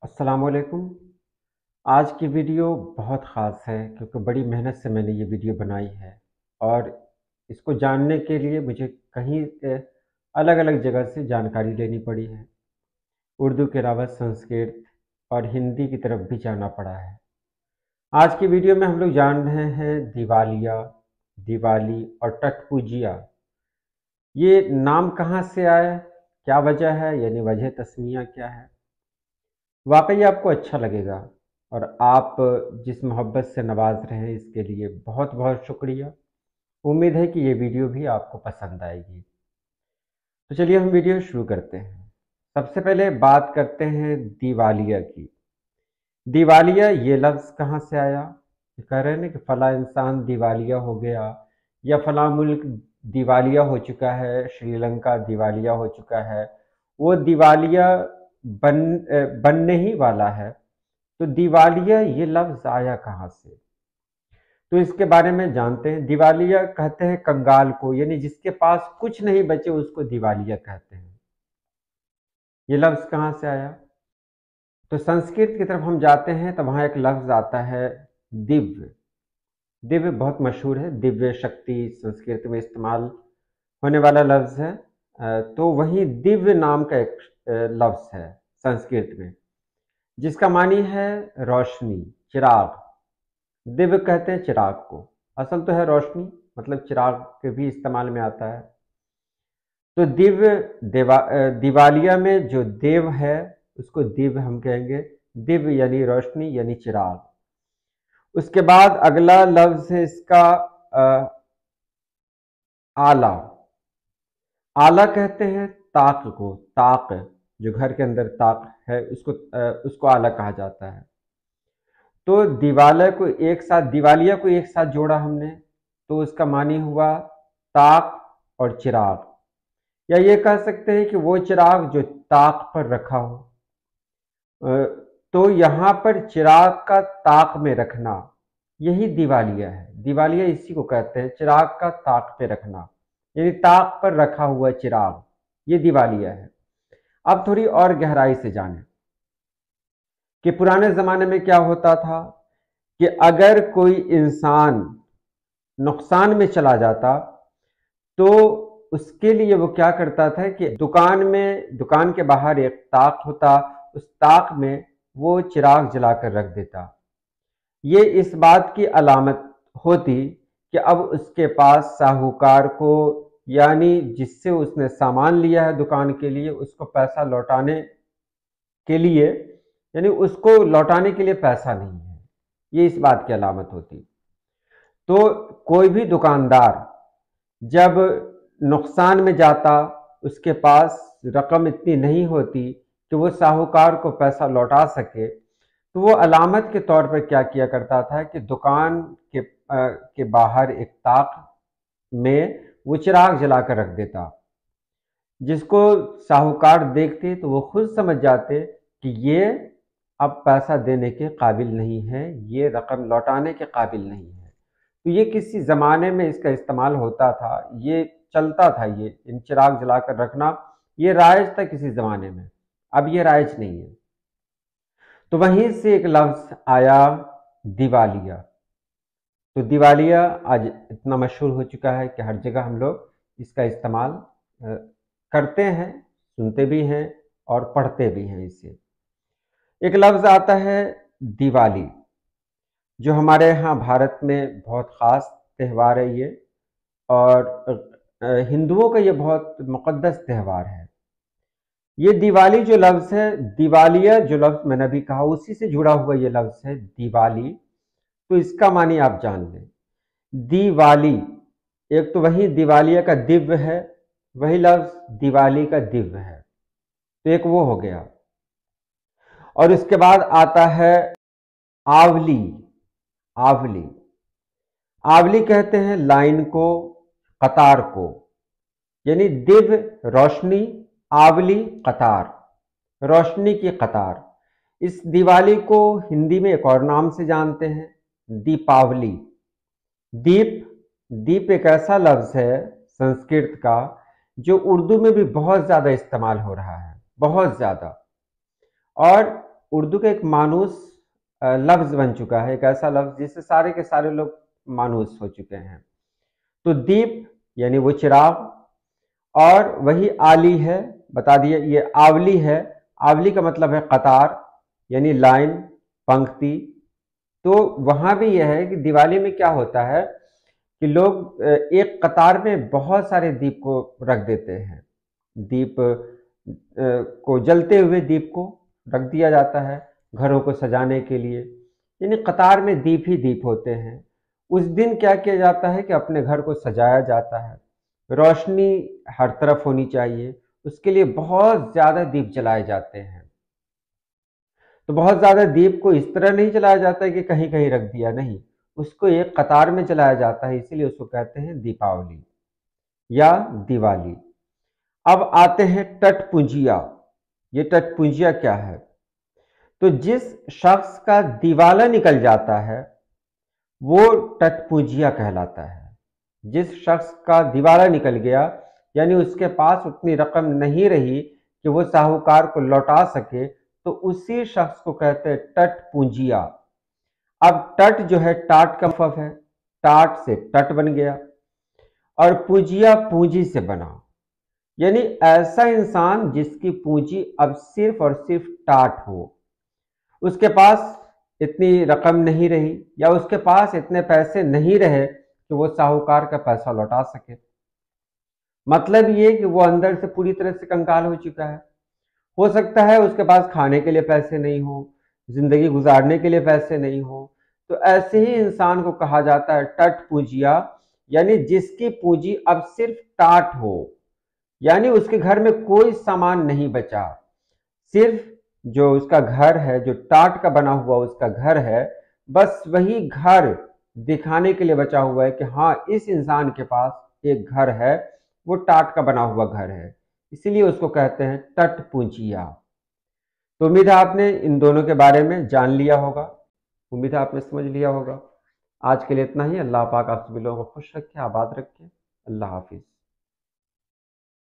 अस्सलामुअलैकुम। आज की वीडियो बहुत ख़ास है क्योंकि बड़ी मेहनत से मैंने ये वीडियो बनाई है और इसको जानने के लिए मुझे कहीं अलग-अलग जगह से जानकारी लेनी पड़ी है। उर्दू के अलावा संस्कृत और हिंदी की तरफ भी जाना पड़ा है। आज की वीडियो में हम लोग जान रहे हैं दिवालिया, दिवाली और छठ पूजिया। ये नाम कहाँ से आया? क्या वजह है? यानी वजह तस्मीया क्या है? वाक़ई आपको अच्छा लगेगा और आप जिस मोहब्बत से नवाज़ रहे हैं इसके लिए बहुत-बहुत शुक्रिया। उम्मीद है कि ये वीडियो भी आपको पसंद आएगी। तो चलिए हम वीडियो शुरू करते हैं। सबसे पहले बात करते हैं दिवालिया की। दिवालिया ये लफ्ज़ कहाँ से आया? ये कह रहे हैं ना कि फ़लाँ इंसान दिवालिया हो गया या फ़लाँ मुल्क दिवालिया हो चुका है, श्रीलंका दिवालिया हो चुका है। वो दिवालिया बनने ही वाला है। तो दिवालिया ये लफ्ज़ आया कहाँ से? तो इसके बारे में जानते हैं। दिवालिया कहते हैं कंगाल को, यानी जिसके पास कुछ नहीं बचे उसको दिवालिया कहते हैं। ये लफ्ज़ कहाँ से आया? तो संस्कृत की तरफ हम जाते हैं तो वहाँ एक लफ्ज़ आता है दिव्य। दिव्य बहुत मशहूर है, दिव्य शक्ति संस्कृत में इस्तेमाल होने वाला लफ्ज़ है। तो वहीं दिव्य नाम का एक लफ्ज़ है संस्कृत में, जिसका मानी है रोशनी, चिराग। दिव्य कहते हैं चिराग को, असल तो है रोशनी, मतलब चिराग के भी इस्तेमाल में आता है। तो दिवालिया में जो देव है उसको दिव्य हम कहेंगे। दिव्य यानी रोशनी यानी चिराग। उसके बाद अगला लफ्ज है इसका आला। आला कहते हैं ताक को, ताक जो घर के अंदर ताक है उसको आला कहा जाता है। तो दिवालिया को एक साथ जोड़ा हमने, तो उसका मानी हुआ ताक और चिराग। या ये कह सकते हैं कि वो चिराग जो ताक पर रखा हो। तो यहाँ पर चिराग का ताक में रखना, यही दिवालिया है। दिवालिया इसी को कहते हैं, चिराग का ताक पे रखना, यानी ताक पर रखा हुआ चिराग, ये दिवालिया है। अब थोड़ी और गहराई से जानें कि पुराने ज़माने में क्या होता था कि अगर कोई इंसान नुकसान में चला जाता तो उसके लिए वो क्या करता था कि दुकान के बाहर एक ताक होता, उस ताक में वो चिराग जलाकर रख देता। ये इस बात की अलामत होती कि अब उसके पास साहूकार को, यानी जिससे उसने सामान लिया है दुकान के लिए, उसको पैसा लौटाने के लिए, यानी उसको लौटाने के लिए पैसा नहीं है। ये इस बात की अलामत होती। तो कोई भी दुकानदार जब नुकसान में जाता, उसके पास रकम इतनी नहीं होती कि वो साहूकार को पैसा लौटा सके, तो वो अलामत के तौर पर क्या किया करता था कि दुकान के बाहर एक ताक में वो चिराग जलाकर रख देता, जिसको साहूकार देखते तो वो खुद समझ जाते कि ये अब पैसा देने के काबिल नहीं है, ये रकम लौटाने के काबिल नहीं है। तो ये किसी ज़माने में इसका इस्तेमाल होता था, ये चलता था, ये इन चिराग जलाकर रखना ये राइज था किसी ज़माने में, अब ये राइज नहीं है। तो वहीं से एक लफ्ज़ आया दिवालिया। तो दिवालिया आज इतना मशहूर हो चुका है कि हर जगह हम लोग इसका इस्तेमाल करते हैं, सुनते भी हैं और पढ़ते भी हैं इसे। एक लफ्ज़ आता है दिवाली, जो हमारे यहाँ भारत में बहुत ख़ास त्यौहार है ये, और हिंदुओं का ये बहुत मुक़द्दस त्यौहार है। ये दिवाली जो लफ्ज़ है, दिवालिया जो लफ्ज़ मैंने अभी कहा उसी से जुड़ा हुआ ये लफ्ज़ है दिवाली। तो इसका मानी आप जान लें। दिवाली एक तो वही दिवालिया का दिव्य है, वही लफ्ज़ दिवाली का दिव्य है, तो एक वो हो गया। और इसके बाद आता है आवली। आवली आवली कहते हैं लाइन को, कतार को, यानी दिव्य रोशनी, आवली कतार, रोशनी की कतार। इस दिवाली को हिंदी में एक और नाम से जानते हैं, दीपावली। दीप दीप एक ऐसा लफ्ज़ है संस्कृत का जो उर्दू में भी बहुत ज़्यादा इस्तेमाल हो रहा है, बहुत ज़्यादा। और उर्दू का एक मानूस लफ्ज़ बन चुका है, एक ऐसा लफ्ज़ जिससे सारे के सारे लोग मानूस हो चुके हैं। तो दीप यानी वो चिराग, और वही आली है, बता दिए ये आवली है। आवली का मतलब है कतार यानी लाइन, पंक्ति। तो वहां भी यह है कि दिवाली में क्या होता है कि लोग एक कतार में बहुत सारे दीप को रख देते हैं। दीप को, जलते हुए दीप को रख दिया जाता है घरों को सजाने के लिए, यानी कतार में दीप ही दीप होते हैं। उस दिन क्या किया जाता है कि अपने घर को सजाया जाता है, रोशनी हर तरफ होनी चाहिए, उसके लिए बहुत ज़्यादा दीप जलाए जाते हैं। तो बहुत ज़्यादा दीप को इस तरह नहीं जलाया जाता है कि कहीं कहीं रख दिया, नहीं, उसको एक कतार में जलाया जाता है, इसीलिए उसको कहते हैं दीपावली या दिवाली। अब आते हैं टटपुंजिया। ये टटपुंजिया क्या है? तो जिस शख्स का दिवाला निकल जाता है वो टटपुंजिया कहलाता है। जिस शख्स का दिवाला निकल गया यानी उसके पास उतनी रकम नहीं रही कि वो साहूकार को लौटा सके, तो उसी शख्स को कहते हैं टटपुंजिया। अब टट जो है टाट का फफ है, टाट से टट बन गया, और पूंजिया पूंजी से बना, यानी ऐसा इंसान जिसकी पूंजी अब सिर्फ और सिर्फ टाट हो, उसके पास इतनी रकम नहीं रही या उसके पास इतने पैसे नहीं रहे कि वो साहूकार का पैसा लौटा सके। मतलब ये कि वो अंदर से पूरी तरह से कंगाल हो चुका है। हो सकता है उसके पास खाने के लिए पैसे नहीं हो, जिंदगी गुजारने के लिए पैसे नहीं हो, तो ऐसे ही इंसान को कहा जाता है टट पूंजिया, यानी जिसकी पूंजी अब सिर्फ टाट हो, यानी उसके घर में कोई सामान नहीं बचा, सिर्फ जो उसका घर है, जो टाट का बना हुआ उसका घर है, बस वही घर दिखाने के लिए बचा हुआ है कि हाँ इस इंसान के पास एक घर है, वो टाट का बना हुआ घर है, इसीलिए उसको कहते हैं टटपुंजिया। तो उम्मीद है आपने इन दोनों के बारे में जान लिया होगा, उम्मीद है आपने समझ लिया होगा। आज के लिए इतना ही। अल्लाह पाक आप सभी लोगों को खुश रखे, आबाद रखे। अल्लाह हाफिज।